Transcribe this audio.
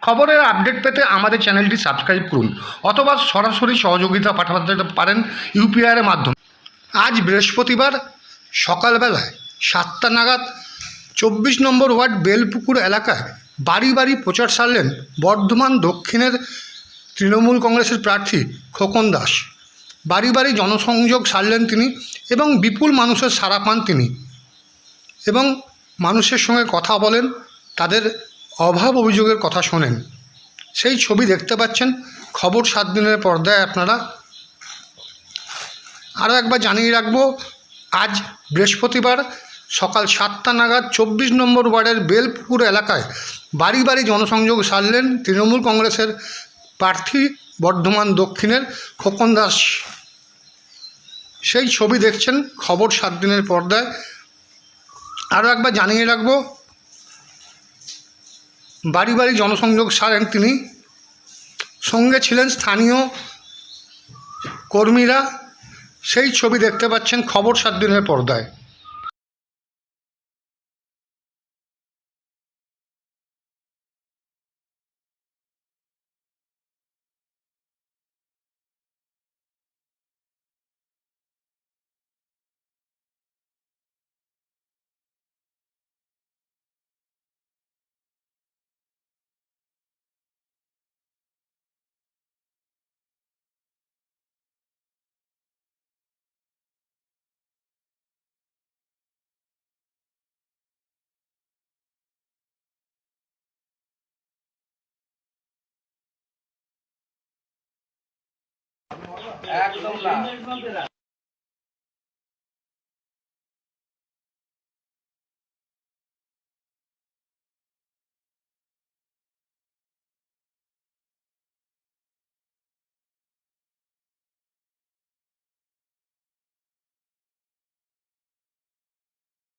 খবরের আপডেট পেতে আমাদের চ্যানেলটি সাবস্ক্রাইব করুন অথবা সরাসরি সহযোগিতা পাঠাতে পারেন ইউপিআইয়ের মাধ্যমে। আজ বৃহস্পতিবার সকালবেলায় 7টা নাগাদ 24 নম্বর ওয়ার্ড বেলপুকুর এলাকায় বাড়ি বাড়ি প্রচার সারলেন বর্ধমান দক্ষিণের তৃণমূল কংগ্রেসের প্রার্থী খোকন দাস। বাড়ি বাড়ি জনসংযোগ সারলেন তিনি এবং বিপুল মানুষের সাড়া পান তিনি এবং মানুষের সঙ্গে কথা বলেন, তাদের অভাব অভিযোগের কথা শোনেন। সেই ছবি দেখতে পাচ্ছেন খবর 7 দিনের পর্দায় আপনারা। আরও একবার জানিয়ে রাখবো, আজ বৃহস্পতিবার সকাল 7টা নাগাদ 24 নম্বর ওয়ার্ডের বেলপুকুর এলাকায় বাড়ি বাড়ি জনসংযোগ সারলেন তৃণমূল কংগ্রেসের প্রার্থী বর্ধমান দক্ষিণের খোকন দাস। সেই ছবি দেখছেন খবর 7 দিনের পর্দায়। আরও একবার জানিয়ে রাখবো, বাড়ি বাড়ি জনসংযোগ সারেন তিনি, সঙ্গে ছিলেন স্থানীয় কর্মীরা। সেই ছবি দেখতে পাচ্ছেন খবর 7 দিনের পর্দায়। একদম না।